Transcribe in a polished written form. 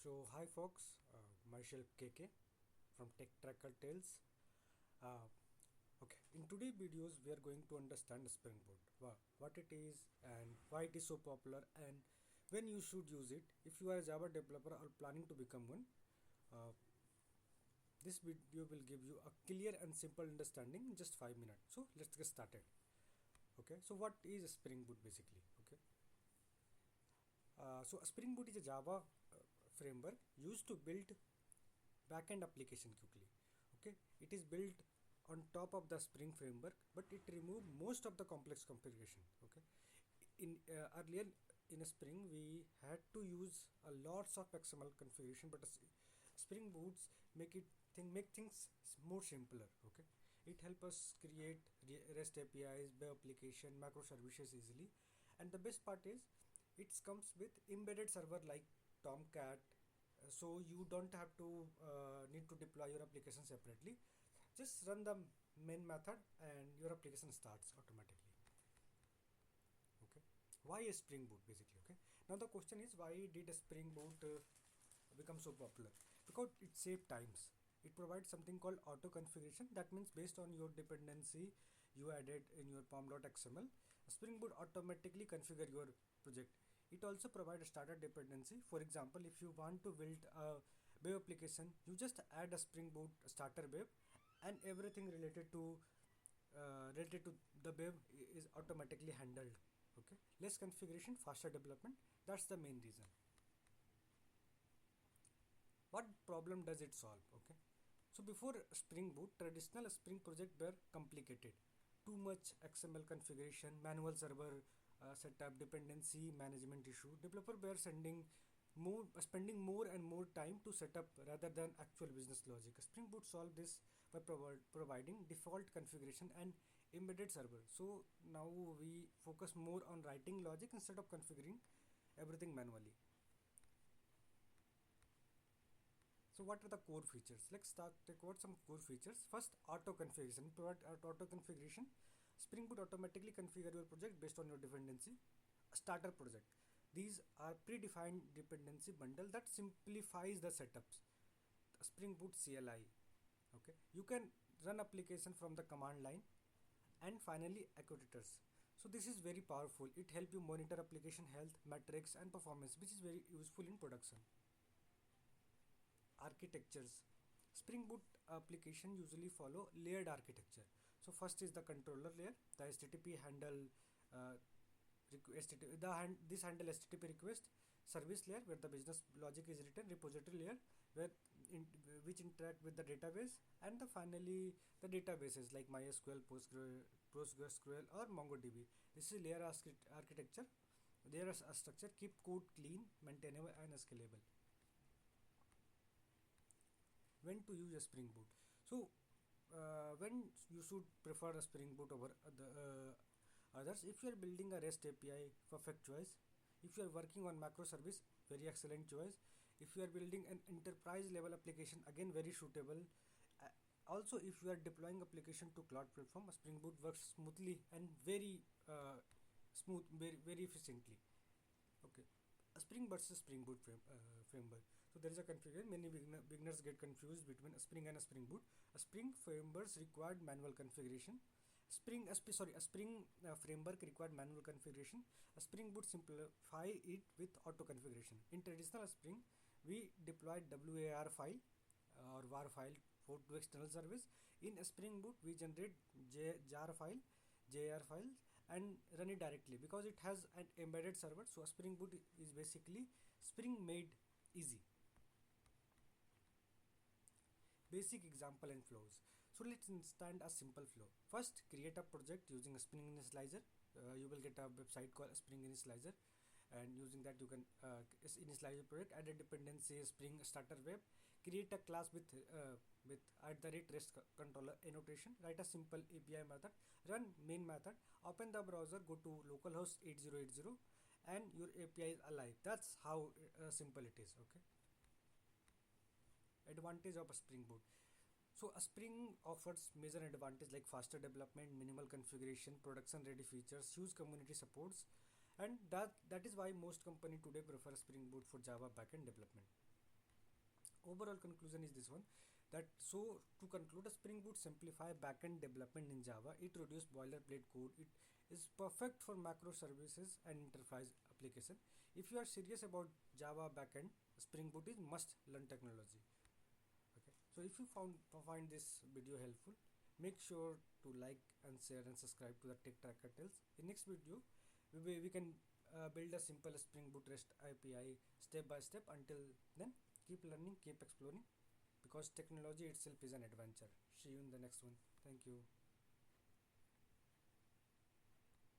Hi folks, myself KK from Tech Tracker Tales. Uh, okay, in today's videos we are going to understand Spring Boot, what it is and why it is so popular and when you should use it. If you are a Java developer or planning to become one, uh, this video will give you a clear and simple understanding in just 5 minutes. So let's get started. Okay, so what is Spring Boot basically? Okay, so Spring Boot is a Java framework used to build backend application quickly. Okay, it is built on top of the Spring framework, but it removed most of the complex configuration. Okay, in earlier in a Spring we had to use a lots of XML configuration, but Spring Boots make things more simpler. Okay, it help us create REST APIs, web application, macro services easily, and the best part is it comes with embedded server like Tomcat, so you don't have to need to deploy your application separately. Just run the main method and your application starts automatically. Okay, why is Spring Boot basically? Okay, now the question is, why did Spring Boot become so popular? Because it saves times. It provides something called auto configuration. That means based on your dependency you added in your pom.xml, Spring Boot automatically configure your project. It also provides a starter dependency. For example, if you want to build a web application, you just add a Spring Boot starter web, and everything related to the web is automatically handled. Okay, less configuration, faster development. That's the main reason. What problem does it solve? Okay, so before Spring Boot, traditional Spring project were complicated. Too much XML configuration, manual server setup, dependency management issue. Developer were spending more and more time to set up rather than actual business logic. Spring Boot solved this by providing default configuration and embedded server. So now we focus more on writing logic instead of configuring everything manually. So what are the core features? Let's take out some core features. First, auto configuration. Provide auto configuration. Spring Boot automatically configure your project based on your dependency. Starter project. These are predefined dependency bundle that simplifies the setups. Spring Boot CLI. Okay, you can run application from the command line. And finally, accumulators. So this is very powerful. It helps you monitor application health, metrics, and performance, which is very useful in production. Architectures. Spring Boot application usually follow layered architecture. So first is the controller layer. The HTTP handle this handle HTTP request. Service layer where the business logic is written. Repository layer where which interact with the database, and finally the databases like MySQL, PostgreSQL or MongoDB. This is layer architecture. Layer structure keep code clean, maintainable, and scalable. When to use a Spring Boot? So when you should prefer a Spring Boot over the others? If you are building a REST API, perfect choice. If you are working on macro service, very excellent choice. If you are building an enterprise level application, again very suitable. uh, Also, if you are deploying application to cloud platform, Spring Boot works smoothly and very very efficiently. Okay, a Spring versus Spring Boot framework. So there is a confusion. Many beginners get confused between a Spring and a Spring Boot. A Spring frameworks required manual configuration. A Spring framework required manual configuration. A Spring Boot simplify it with auto configuration. In traditional Spring, we deployed WAR file or var file to external service. In a Spring Boot, we generate jar file, jar files, and run it directly because it has an embedded server. So a Spring Boot is basically Spring made easy. Basic example and flows. So let's understand a simple flow. First, create a project using a Spring Initializer. You will get a website called Spring Initializer, and using that you can initialize your project. Add a dependency Spring Starter Web. Create a class with @REST controller annotation. Write a simple API method. Run main method. Open the browser. Go to localhost 8080, and your API is alive. That's how simple it is. Okay. Advantage of a Spring Boot. So a Spring offers major advantage like faster development, minimal configuration, production ready features, huge community supports, and that is why most company today prefer Spring Boot for Java backend development. Overall conclusion is this one, that so to conclude, a Spring Boot simplify backend development in Java. It reduces boilerplate code. It is perfect for macro services and enterprise application. If you are serious about Java backend, Spring Boot is must learn technology. Okay, so if you find this video helpful, make sure to like and share and subscribe to the Tech Tracker Tales. In next video, we can build a simple Spring Boot REST API step by step. Until then, keep learning, keep exploring, because technology itself is an adventure. See you in the next one. Thank you.